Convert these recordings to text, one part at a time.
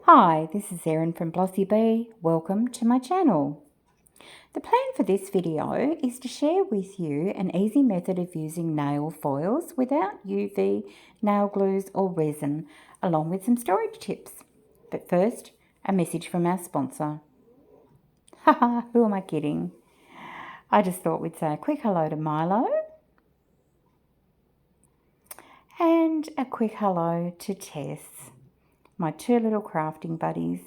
Hi, this is Erin from Blossy Bee. Welcome to my channel. The plan for this video is to share with you an easy method of using nail foils without UV, nail glues or resin, along with some storage tips. But first, a message from our sponsor. Haha, who am I kidding? I just thought we'd say a quick hello to Milo and a quick hello to Tess, my two little crafting buddies.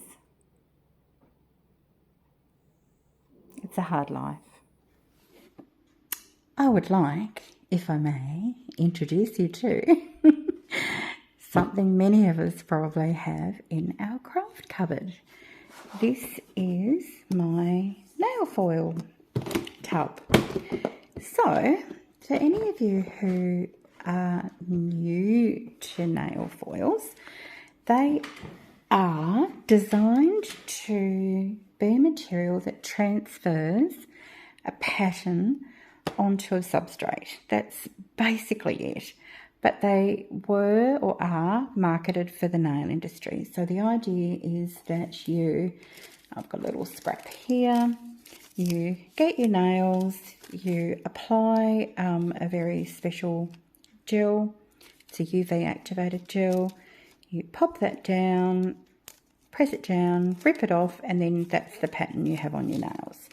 It's a hard life. I would like, if I may, introduce you to something many of us probably have in our craft cupboard. This is my nail foil tub. So, for any of you who are new to nail foils, they are designed to be a material that transfers a pattern onto a substrate. That's basically it. But they were or are marketed for the nail industry. So the idea is that I've got a little scrap here, you get your nails, you apply a very special gel. It's a UV activated gel. You pop that down, press it down, rip it off, and then that's the pattern you have on your nails.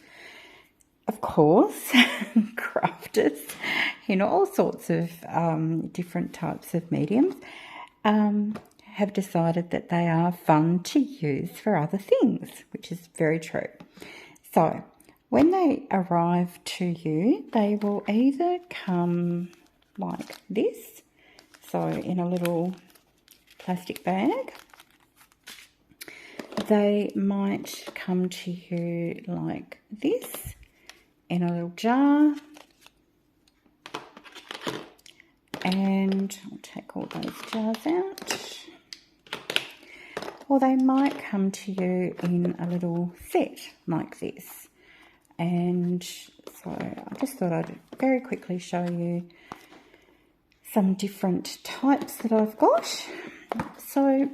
Of course, crafters in all sorts of different types of mediums have decided that they are fun to use for other things, which is very true. So when they arrive to you, they will either come like this, so in a little plastic bag. They might come to you like this in a little jar, and I'll take all those jars out, or they might come to you in a little set like this. And so I just thought I'd very quickly show you some different types that I've got. So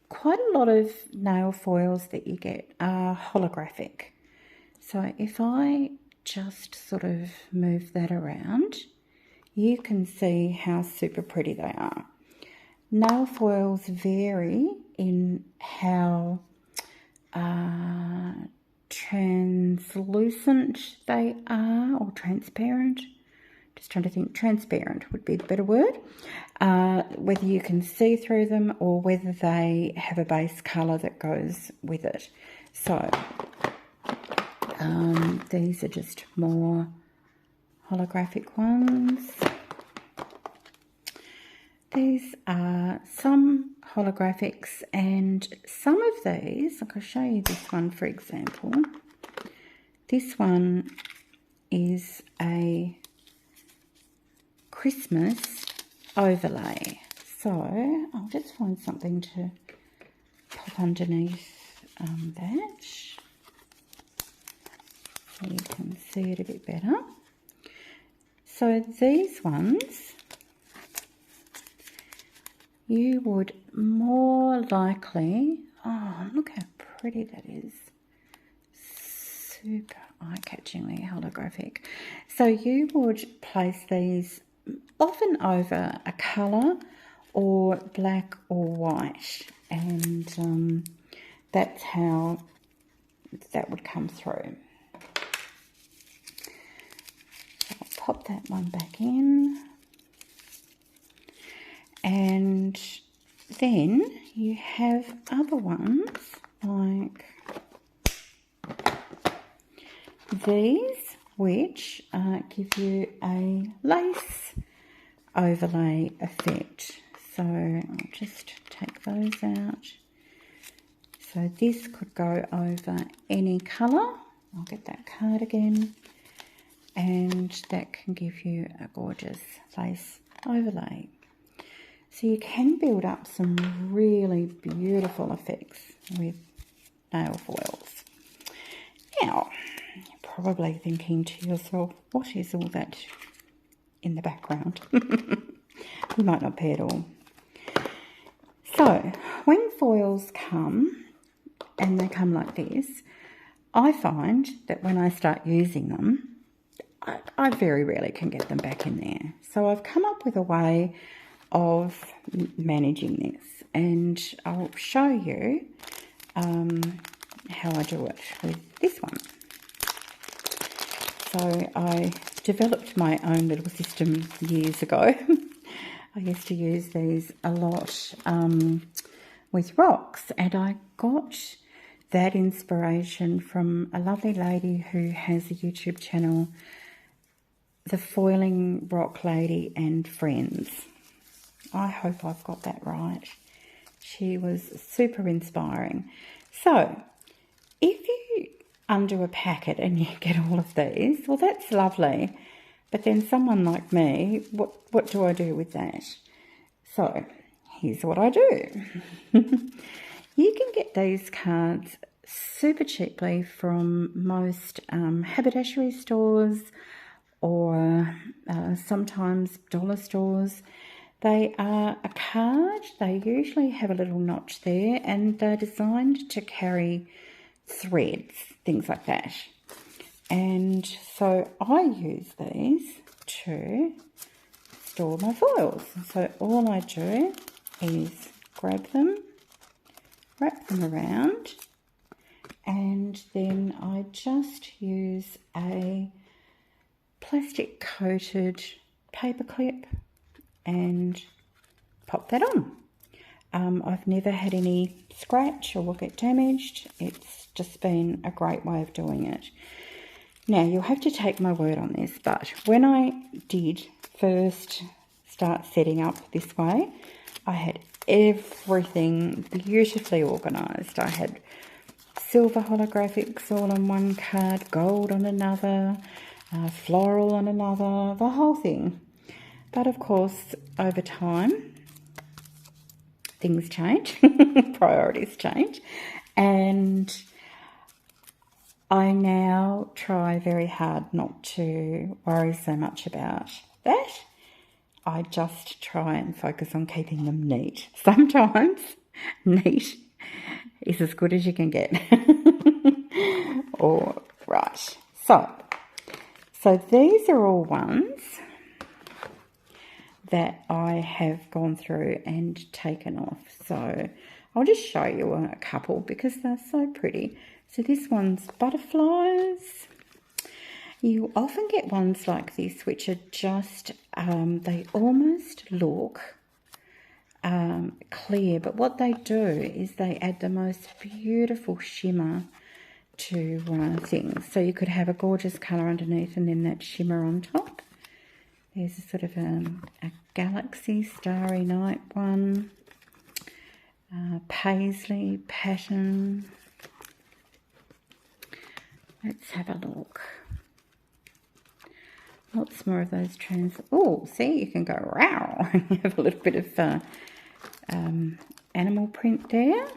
quite a lot of nail foils that you get are holographic. So if I just sort of move that around, you can see how super pretty they are. Nail foils vary in how translucent they are, or transparent. Just trying to think, transparent would be the better word. Whether you can see through them or whether they have a base colour that goes with it. So these are just more holographic ones. These are some holographics, and some of these, like I'll show you this one for example. This one is a Christmas overlay. So I'll just find something to pop underneath that so you can see it a bit better. So these ones, you would more likely, oh look how pretty that is, super eye-catchingly holographic. So you would place these often over a colour or black or white, and that's how that would come through. So I'll pop that one back in, and then you have other ones like these, which give you a lace overlay effect. So I'll just take those out. So this could go over any colour. I'll get that card again, and that can give you a gorgeous lace overlay. So you can build up some really beautiful effects with nail foils. Now, you're probably thinking to yourself, what is all that in the background? You might not be at all. So when foils come, and they come like this, I find that when I start using them, I very rarely can get them back in there. So I've come up with a way of managing this, and I'll show you how I do it with this one. So I developed my own little system years ago. I used to use these a lot with rocks, and I got that inspiration from a lovely lady who has a YouTube channel, The Foiling Rock Lady and Friends. I hope I've got that right. She was super inspiring. So if you undo a packet and you get all of these, well, that's lovely. But then someone like me, what do I do with that? So here's what I do. You can get these cards super cheaply from most haberdashery stores or sometimes dollar stores. They are a card. They usually have a little notch there, and they're designed to carry threads, things like that. And so I use these to store my foils. So all I do is grab them, wrap them around, and then I just use a plastic coated paper clip and pop that on. I've never had any scratch or will get damaged. It's just been a great way of doing it. Now, you'll have to take my word on this, but when I did first start setting up this way, I had everything beautifully organised. I had silver holographics all on one card, gold on another, floral on another, the whole thing. But of course, over time, things change, priorities change, and I now try very hard not to worry so much about that. I just try and focus on keeping them neat. Sometimes neat is as good as you can get. All right. So these are all ones that I have gone through and taken off. So I'll just show you a couple because they're so pretty. So this one's butterflies. You often get ones like this which are just, they almost look clear, but what they do is they add the most beautiful shimmer to things. So you could have a gorgeous colour underneath and then that shimmer on top. There's a sort of a galaxy starry night one, paisley pattern. Let's have a look. Lots more of those trends. Oh, see, you can go wow. You have a little bit of animal print there.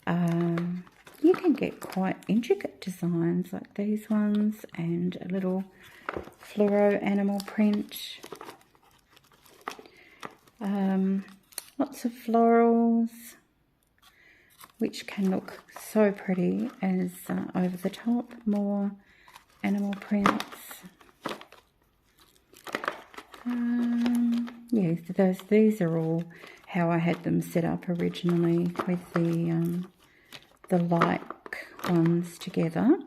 You can get quite intricate designs like these ones and a little fluoro animal print. Lots of florals, which can look so pretty as over the top. More animal prints. Yeah, so these are all how I had them set up originally with the like ones together.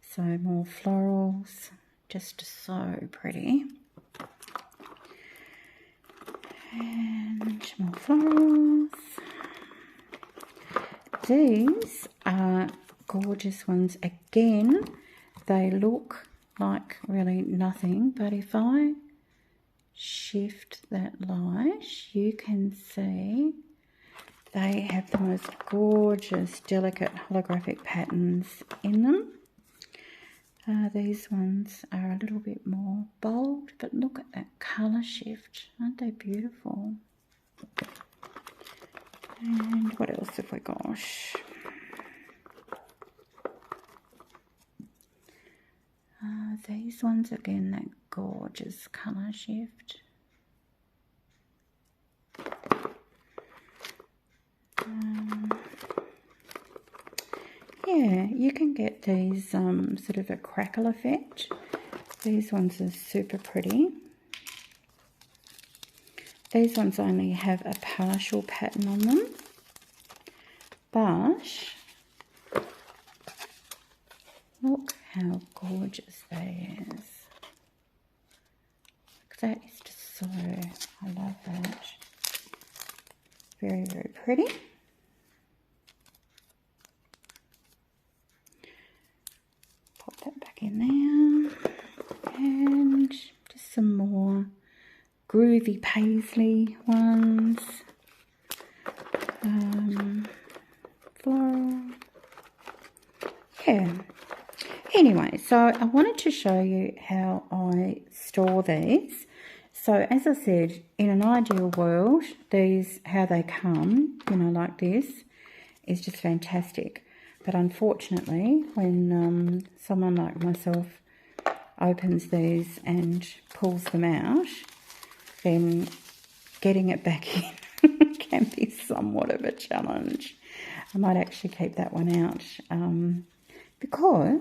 So more florals, just so pretty. And more florals. These are gorgeous ones. Again, they look like really nothing, but if I shift that light, you can see they have the most gorgeous, delicate holographic patterns in them. These ones are a little bit more bold, but look at that colour shift. Aren't they beautiful? And what else have we got? These ones again, that gorgeous colour shift. yeah, you can get these sort of a crackle effect. These ones are super pretty. These ones only have a partial pattern on them, but look how gorgeous that is. That is just so, I love that. Very, very pretty. Pop that back in there. And just some more groovy paisley ones. Floral. Yeah. Anyway, so I wanted to show you how I store these. So as I said, in an ideal world, these, how they come, you know, like this, is just fantastic. But unfortunately, when someone like myself opens these and pulls them out, then getting it back in can be somewhat of a challenge. I might actually keep that one out because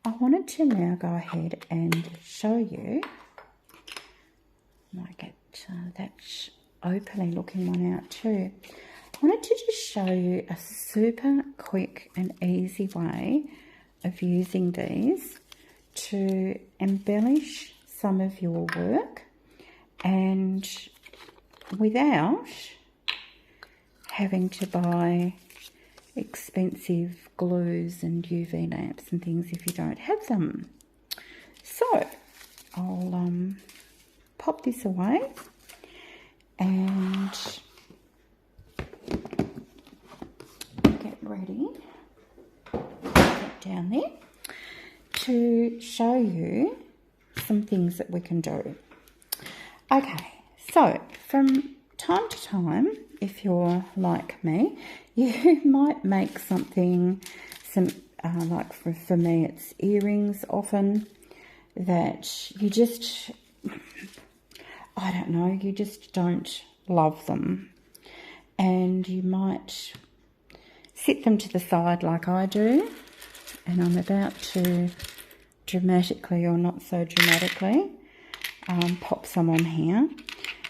I wanted to now go ahead and show you. I might get that opaly looking one out too. I wanted to just show you a super quick and easy way of using these to embellish some of your work and without having to buy expensive glues and UV lamps and things if you don't have them. So I'll pop this away and get ready, get down there to show you some things that we can do. Okay, so from time to time, if you're like me, you might make something, like for me it's earrings often, that you just, I don't know, you just don't love them. And you might sit them to the side like I do, and I'm about to dramatically or not so dramatically pop some on here.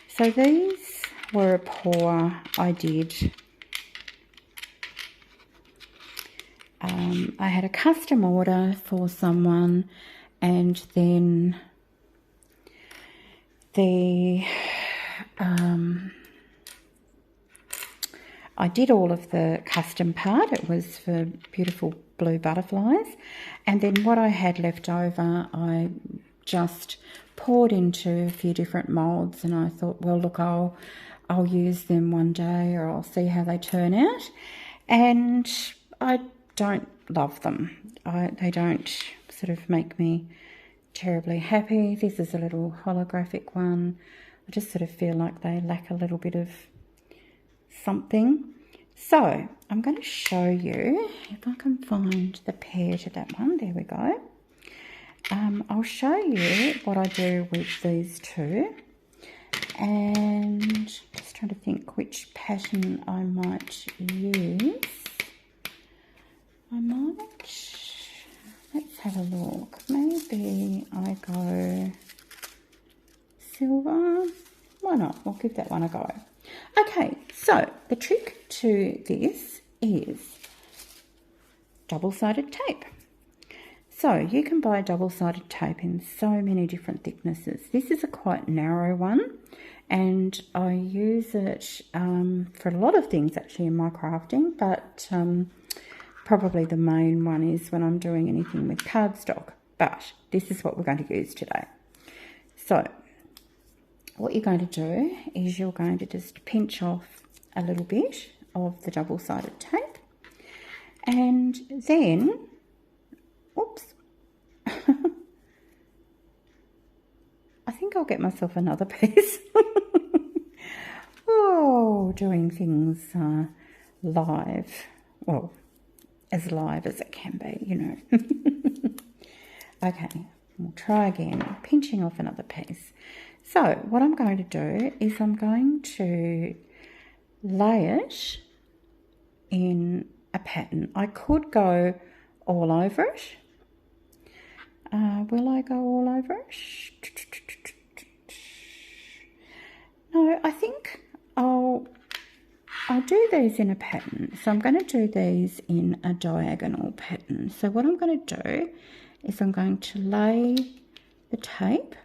So these were a pour I did. I had a custom order for someone, and then I did all of the custom part. It was for beautiful blue butterflies, and then what I had left over I just poured into a few different molds, and I thought, well, look, I'll use them one day, or I'll see how they turn out. And I don't love them. They don't sort of make me terribly happy. This is a little holographic one. I just sort of feel like they lack a little bit of something. So I'm going to show you if I can find the pair to that one. There we go. I'll show you what I do with these two, and just trying to think which pattern I might use. I might, let's have a look. Maybe I go silver. Why not? We'll give that one a go. Okay, so the trick to this is double-sided tape. So you can buy double-sided tape in so many different thicknesses. This is a quite narrow one, and I use it for a lot of things actually in my crafting, but probably the main one is when I'm doing anything with cardstock. But this is what we're going to use today. So what you're going to do is you're going to just pinch off a little bit of the double-sided tape, and then, oops, I think I'll get myself another piece. Oh, doing things live, well, as live as it can be, you know. Okay, we'll try again, pinching off another piece. So what I'm going to do is I'm going to lay it in a pattern. I could go all over it. Will I go all over it? No, I think I'll do these in a pattern. So I'm going to do these in a diagonal pattern. So what I'm going to do is I'm going to lay the tape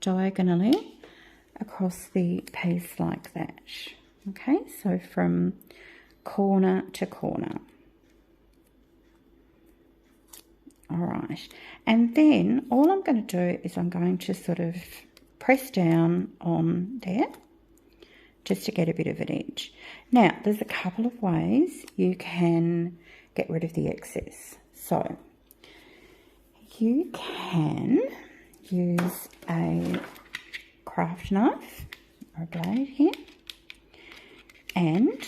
diagonally across the piece like that. Okay, so from corner to corner. All right, and then all I'm going to do is I'm going to sort of press down on there just to get a bit of an edge. Now, there's a couple of ways you can get rid of the excess. So, you can use a craft knife or a blade here, and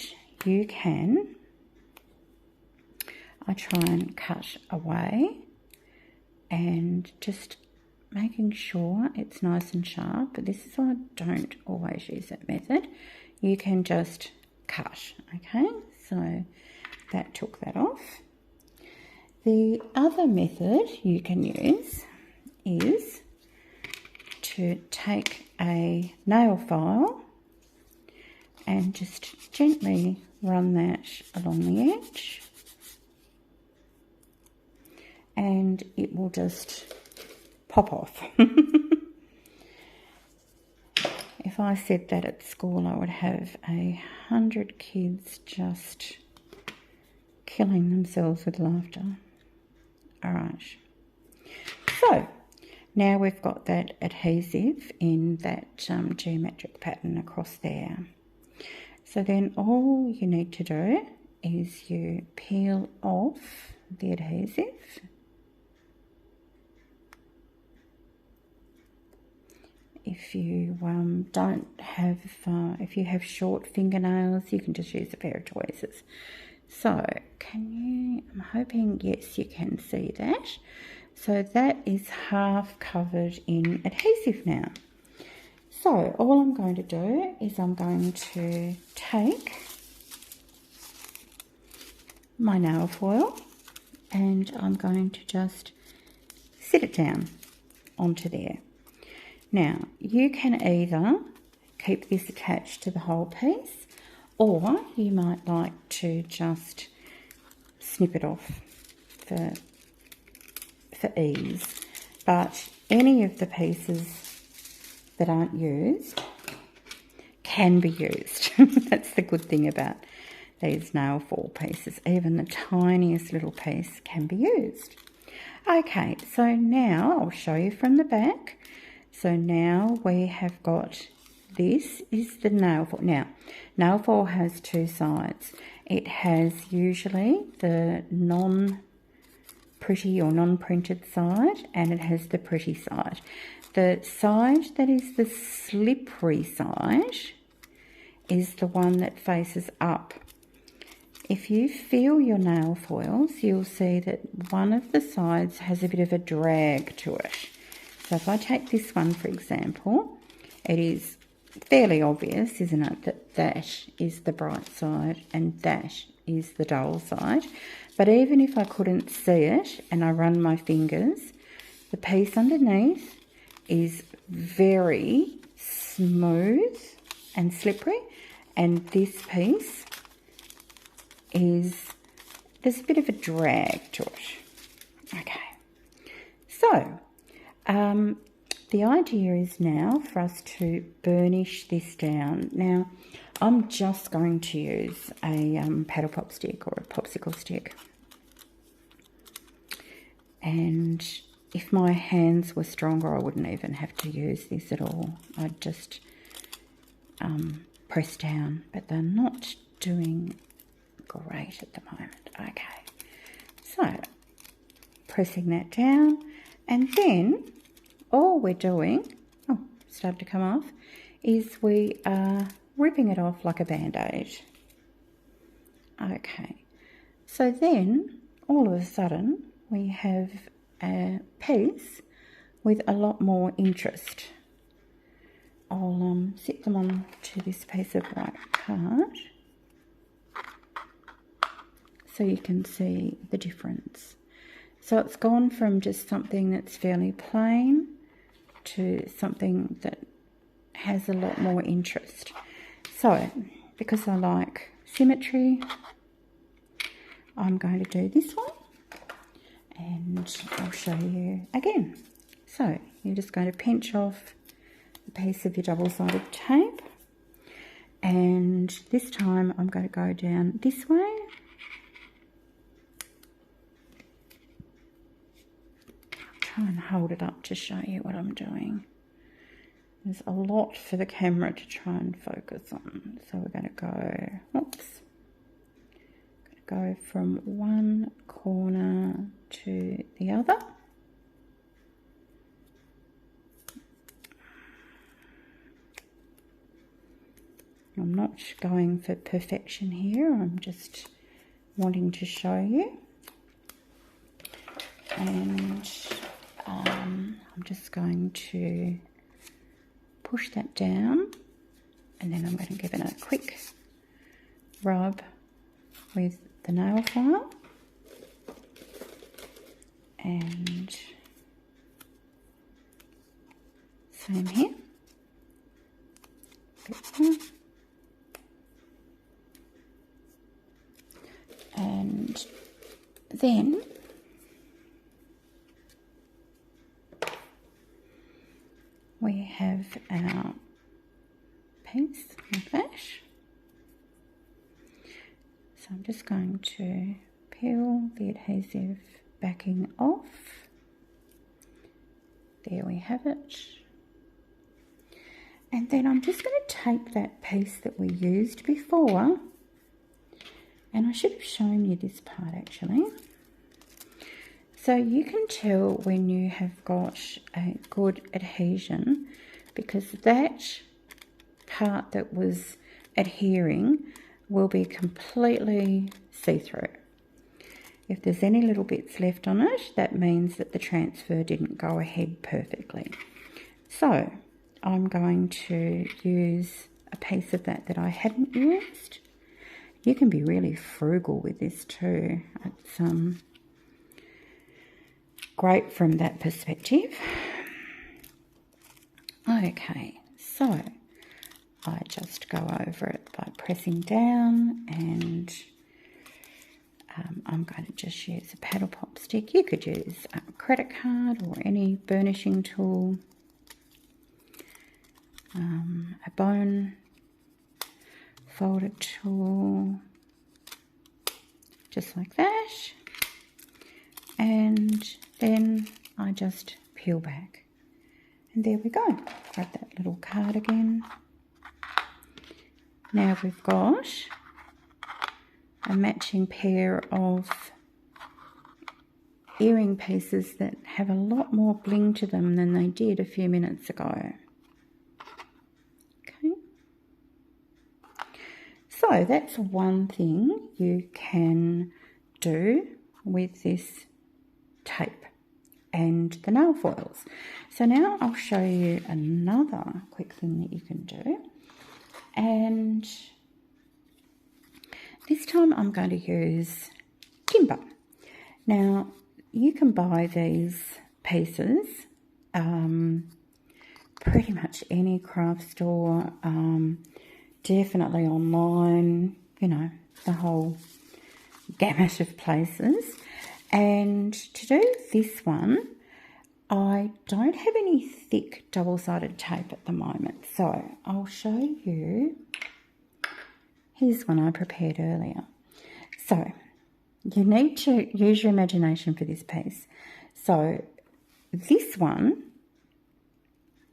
you can, I try and cut away and just making sure it's nice and sharp, but this is why I don't always use that method. You can just cut, okay? So that took that off. The other method you can use is to take a nail file and just gently run that along the edge, and it will just pop off. If I said that at school, I would have 100 kids just killing themselves with laughter. All right. So now we've got that adhesive in that geometric pattern across there. So then all you need to do is you peel off the adhesive. If you don't have, if you have short fingernails, you can just use a pair of tweezers. So can you, I'm hoping, yes, you can see that. So that is half covered in adhesive now. So all I'm going to do is I'm going to take my nail foil and I'm going to just sit it down onto there. Now, you can either keep this attached to the whole piece, or you might like to just snip it off for ease. But any of the pieces that aren't used can be used. That's the good thing about these nail foil pieces. Even the tiniest little piece can be used. Okay, so now I'll show you from the back. So now we have got, this is the nail foil. Now, nail foil has two sides. It has usually the non-pretty or non-printed side, and it has the pretty side. The side that is the slippery side is the one that faces up. If you feel your nail foils, you'll see that one of the sides has a bit of a drag to it. So if I take this one, for example, it is fairly obvious, isn't it, that that is the bright side and that is the dull side. But even if I couldn't see it and I run my fingers, the piece underneath is very smooth and slippery, and this piece is, there's a bit of a drag to it. Okay, so the idea is now for us to burnish this down. Now, I'm just going to use a paddle pop stick or a popsicle stick. And if my hands were stronger, I wouldn't even have to use this at all. I'd just press down, but they're not doing great at the moment. Okay, so pressing that down, and then all we're doing, oh, started to come off, is we are ripping it off like a band-aid. Okay, so then all of a sudden we have a piece with a lot more interest. I'll sit them on to this piece of white card. so you can see the difference. So it's gone from just something that's fairly plain to something that has a lot more interest. So, because I like symmetry, I'm going to do this one, and I'll show you again. So, you're just going to pinch off a piece of your double-sided tape, and this time I'm going to go down this way. Try and hold it up to show you what I'm doing. There's a lot for the camera to try and focus on. So we're going to go, go from one corner to the other. I'm not going for perfection here, I'm just wanting to show you. And I'm just going to push that down, and then I'm going to give it a quick rub with the nail file, and same here. And then we have our piece like that. So I'm just going to peel the adhesive backing off. There we have it. And then I'm just going to take that piece that we used before, and I should have shown you this part actually. So you can tell when you have got a good adhesion, because that part that was adhering will be completely see-through. If there's any little bits left on it, that means that the transfer didn't go ahead perfectly. So I'm going to use a piece of that I hadn't used. You can be really frugal with this too. It's great from that perspective. Okay, so I just go over it by pressing down, and I'm going to just use a paddle pop stick. You could use a credit card or any burnishing tool, a bone folder tool, just like that, and then I just peel back, and there we go. Grab that little card again. Now we've got a matching pair of earring pieces that have a lot more bling to them than they did a few minutes ago. Okay. So that's one thing you can do with this tape and the nail foils. So now I'll show you another quick thing that you can do, and this time I'm going to use timber. Now you can buy these pieces pretty much any craft store, definitely online, you know, the whole gamut of places. And to do this one, I don't have any thick double-sided tape at the moment, so I'll show you. Here's one I prepared earlier. So you need to use your imagination for this piece. So this one,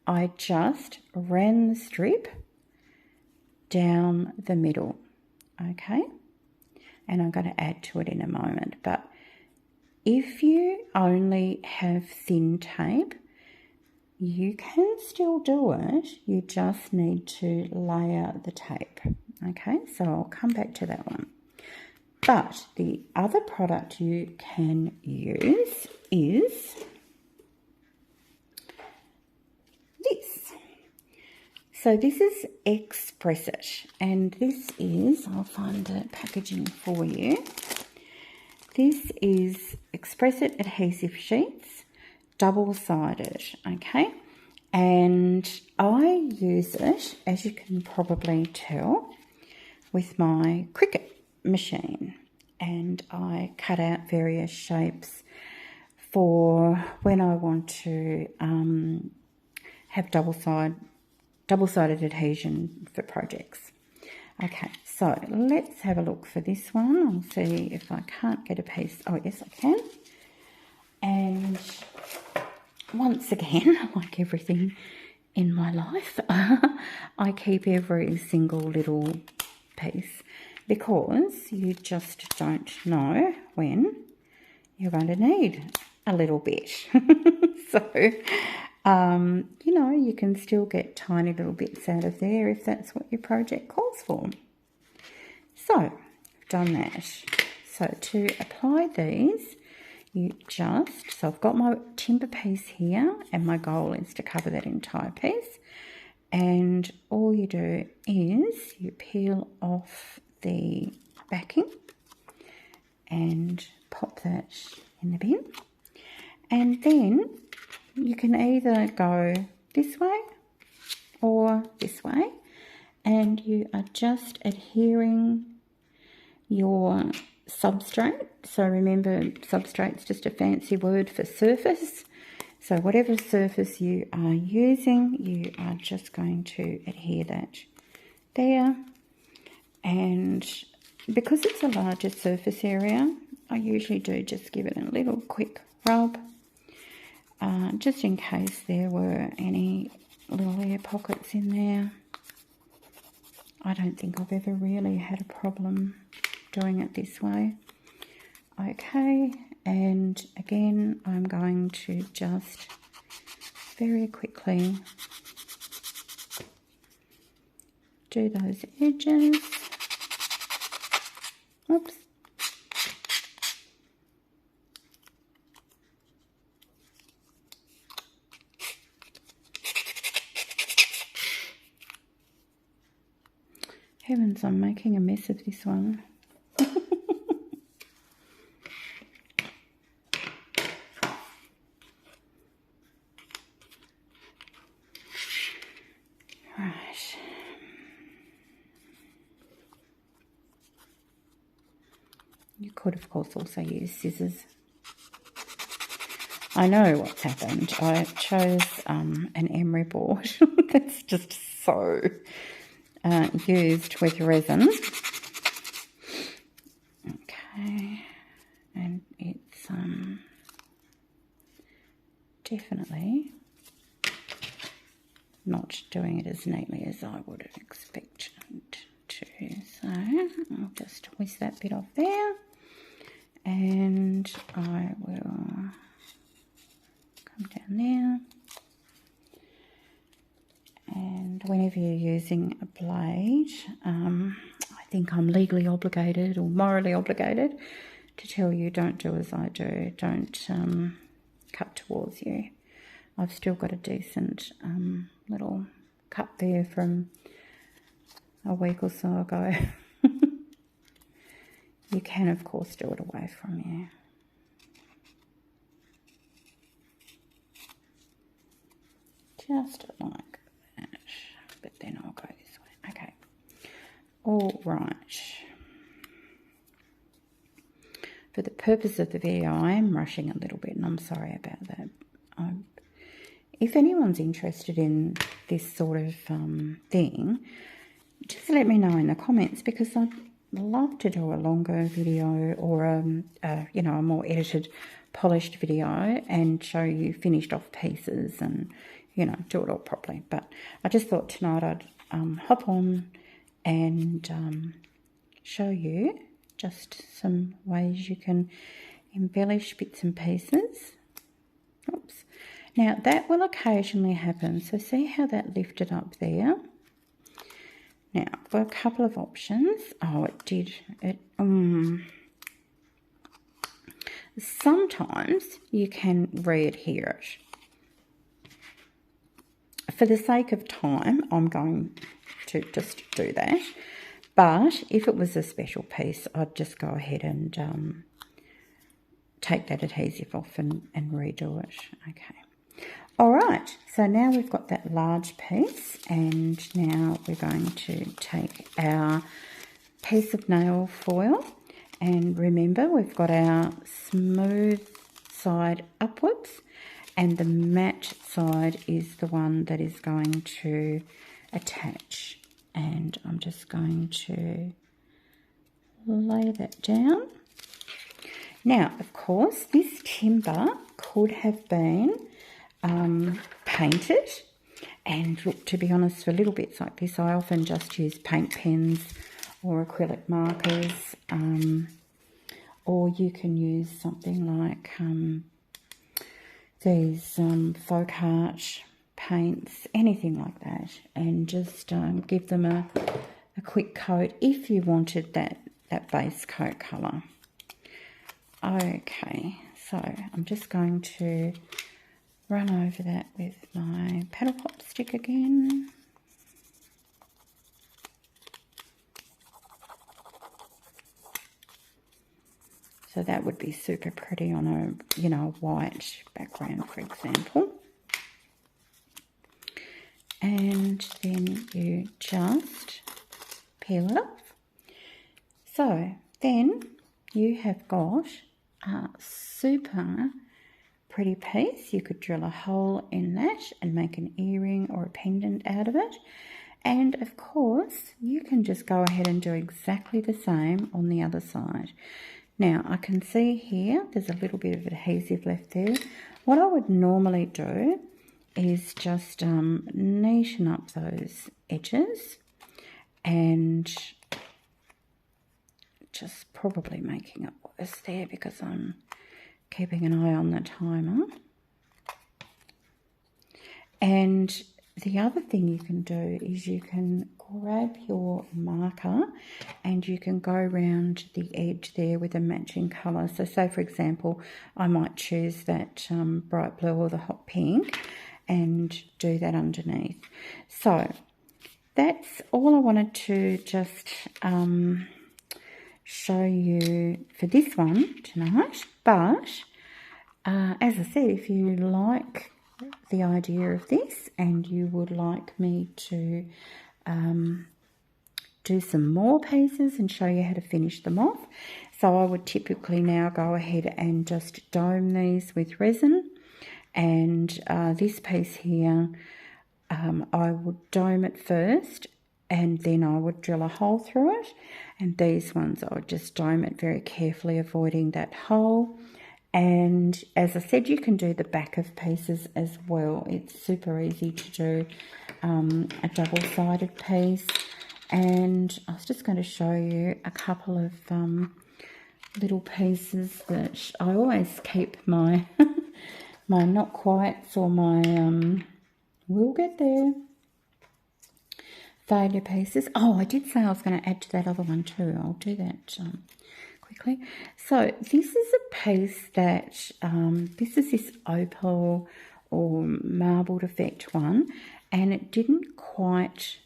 I just ran the strip down the middle, okay? And I'm going to add to it in a moment. But if you only have thin tape, you can still do it. You just need to layer the tape, okay? So I'll come back to that one. But the other product you can use is this. So this is Express It, and this is, I'll find the packaging for you. This is Express It Adhesive Sheets, double-sided, okay? And I use it, as you can probably tell, with my Cricut machine. And I cut out various shapes for when I want to have double-sided adhesion for projects. Okay, so let's have a look for this one. I'll see if I can't get a piece. Oh, yes, I can. And once again, like everything in my life, I keep every single little piece because you just don't know when you're going to need a little bit. So, you know, you can still get tiny little bits out of there if that's what your project calls for. So, I've done that. So, to apply these, so I've got my timber piece here, and my goal is to cover that entire piece. And all you do is you peel off the backing and pop that in the bin. And then you can either go this way or this way, and you are just adhering your substrate. So remember, substrate's just a fancy word for surface. So whatever surface you are using, you are just going to adhere that there. And because it's a larger surface area, I usually do just give it a little quick rub, just in case there were any little air pockets in there. I don't think I've ever really had a problem doing it this way. Okay, and again, I'm going to just very quickly do those edges. Oops. Heavens, I'm making a mess of this one. Right. You could, of course, also use scissors. I know what's happened. I chose an emery board that's just so used with resin. Okay, and it's definitely not doing it as neatly as I would expect it to. So I'll just whisk that bit off there, and I will come down there. And whenever you're using a blade, I think I'm legally obligated or morally obligated to tell you, don't do as I do. Don't cut towards you. I've still got a decent little cut there from a week or so ago. You can, of course, do it away from you. Just like that. But then I'll go this way. Okay. All right. For the purpose of the video, I am rushing a little bit, and I'm sorry about that. If anyone's interested in this sort of thing, just let me know in the comments, because I'd love to do a longer video or you know, a more edited, polished video and show you finished off pieces and, you know, do it all properly. But I just thought tonight I'd hop on and show you just some ways you can embellish bits and pieces. Oops. Now, that will occasionally happen. So see how that lifted up there? Now, I've got a couple of options. Oh, it did. Sometimes you can re-adhere it. For the sake of time, I'm going to just do that. But if it was a special piece, I'd just go ahead and take that adhesive off and redo it. Okay. All right, so now we've got that large piece, and now we're going to take our piece of nail foil, and remember we've got our smooth side upwards and the matte side is the one that is going to attach. And I'm just going to lay that down. Now, of course, this timber could have been painted, and look, to be honest, for little bits like this I often just use paint pens or acrylic markers, or you can use something like these folk art paints, anything like that, and just give them a quick coat if you wanted that base coat colour. Okay, so I'm just going to run over that with my paddle pop stick again. So that would be super pretty on a, you know, white background, for example. And then you just peel it off. So then you have got a super pretty piece. You could drill a hole in that and make an earring or a pendant out of it. And of course, you can just go ahead and do exactly the same on the other side. Now, I can see here there's a little bit of adhesive left there. What I would normally do is just neaten up those edges and just probably making it worse there because I'm keeping an eye on the timer. And the other thing you can do is you can grab your marker and you can go around the edge there with a matching colour. So say, for example, I might choose that bright blue or the hot pink and do that underneath. So that's all I wanted to just show you for this one tonight. But as I said, if you like the idea of this and you would like me to do some more pieces and show you how to finish them off, so I would typically now go ahead and just dome these with resin. And this piece here, I would dome it first and then I would drill a hole through it. And these ones I would just dome it very carefully, avoiding that hole. And as I said, you can do the back of pieces as well. It's super easy to do a double-sided piece. And I was just going to show you a couple of little pieces that I always keep my my not quites or my we'll get there failure pieces. Oh, I did say I was going to add to that other one too. I'll do that quickly. So this is a piece that this is this opal or marbled effect one, and it didn't quite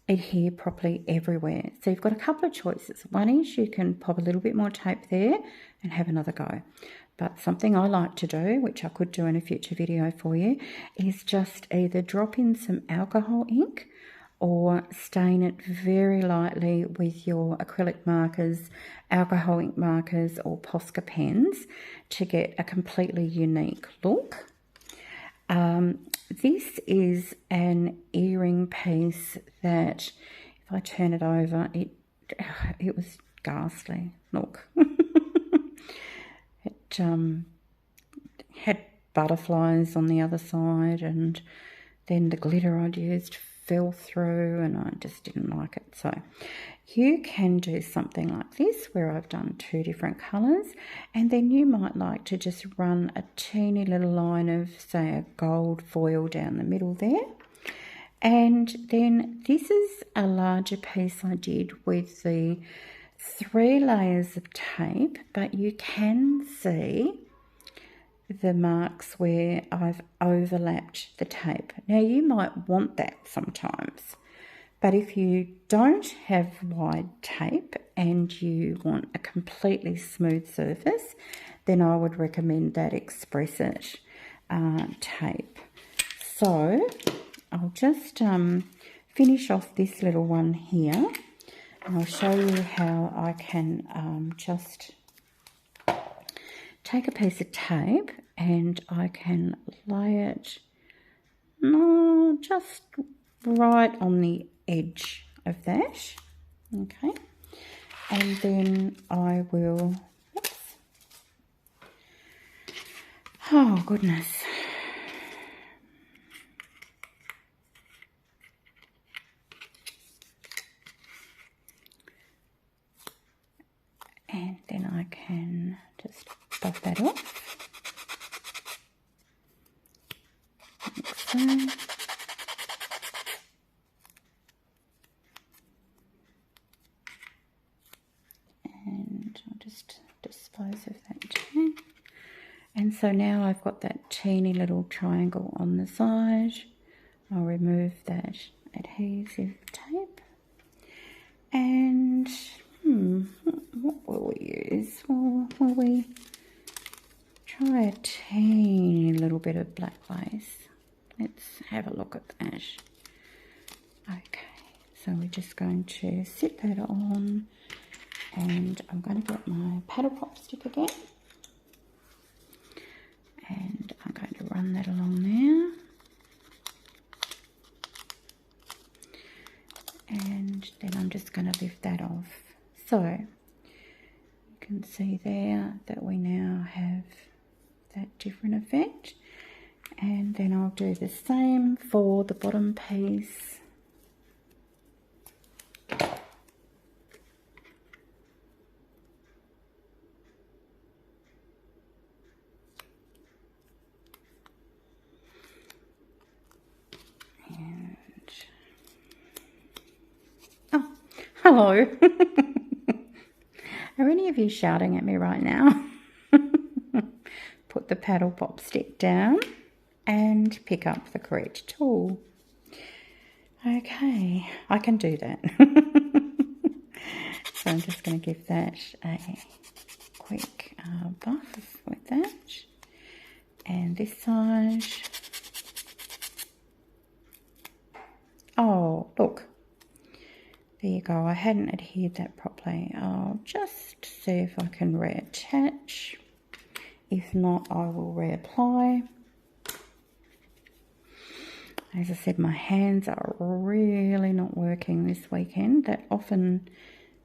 adhere properly everywhere. So you've got a couple of choices. One is you can pop a little bit more tape there and have another go. But something I like to do, which I could do in a future video for you, is just either drop in some alcohol ink or stain it very lightly with your acrylic markers, alcohol ink markers or Posca pens to get a completely unique look. This is an earring piece that, if I turn it over, it was ghastly. Look. It had butterflies on the other side, and then the glitter I'd used fell through and I just didn't like it. So you can do something like this where I've done two different colours, and then you might like to just run a teeny little line of, say, a gold foil down the middle there. And then this is a larger piece I did with the 3 layers of tape, but you can see the marks where I've overlapped the tape. Now you might want that sometimes, But if you don't have wide tape and you want a completely smooth surface, then I would recommend that Express It tape. So I'll just finish off this little one here, and I'll show you how I can just take a piece of tape and I can lay it just right on the edge of that, okay, and then I will, oops, oh goodness, and then I can just buff that off, like so. Dispose of that too. And so now I've got that teeny little triangle on the side. I'll remove that adhesive tape. And what will we use? Well, will we try a teeny little bit of black lace? Let's have a look at that. Okay, so we're just going to sit that on. And I'm going to get my paddle pop stick again, and I'm going to run that along there, and then I'm just going to lift that off. So you can see there that we now have that different effect, and then I'll do the same for the bottom piece. Hello. Are any of you shouting at me right now? Put the paddle pop stick down and pick up the correct tool. Okay, I can do that. So I'm just going to give that a quick buff with that. And this side. Oh, look. There you go, I hadn't adhered that properly. I'll just see if I can reattach. If not, I will reapply. As I said, my hands are really not working this weekend. That often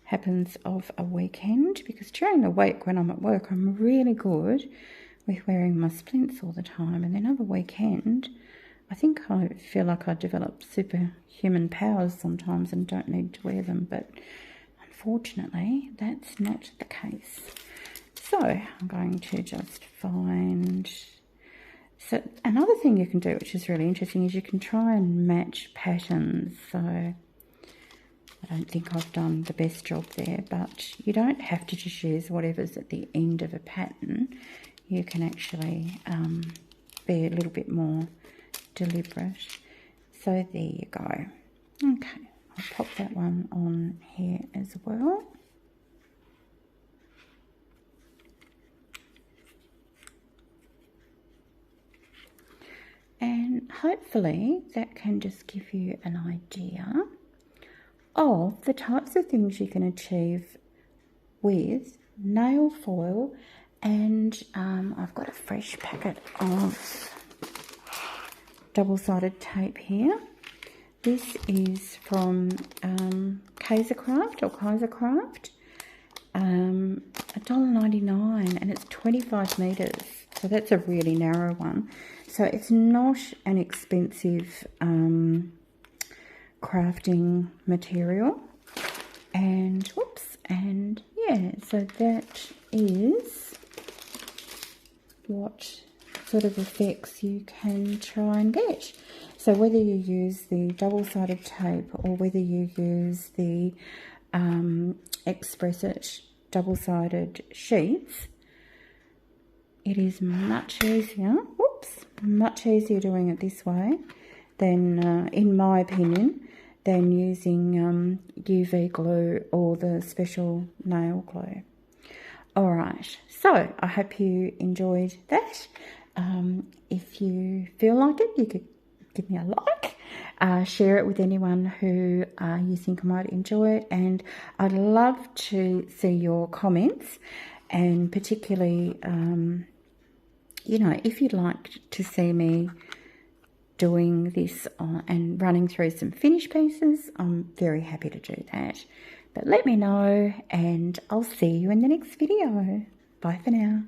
happens of a weekend, because during the week when I'm at work, I'm really good with wearing my splints all the time. And then over the weekend, I think I feel like I develop superhuman powers sometimes and don't need to wear them, but unfortunately that's not the case. So I'm going to just find, so another thing you can do, which is really interesting, is you can try and match patterns. So I don't think I've done the best job there, but you don't have to just use whatever's at the end of a pattern. You can actually be a little bit more deliberate. So there you go. Okay, I'll pop that one on here as well. And hopefully that can just give you an idea of the types of things you can achieve with nail foil. And I've got a fresh packet of double-sided tape here. This is from Kaisercraft or Kaisercraft, $1.99, and it's 25 meters, so that's a really narrow one. So it's not an expensive crafting material, and whoops, and yeah, so that is what sort of effects you can try and get. So whether you use the double-sided tape or whether you use the Express It double-sided sheets, it is much easier, much easier doing it this way than, in my opinion, than using UV glue or the special nail glue. All right, so I hope you enjoyed that. If you feel like it, you could give me a like, share it with anyone who you think might enjoy it, and I'd love to see your comments, and particularly, you know, if you'd like to see me doing this and running through some finished pieces, I'm very happy to do that. But let me know, and I'll see you in the next video. Bye for now.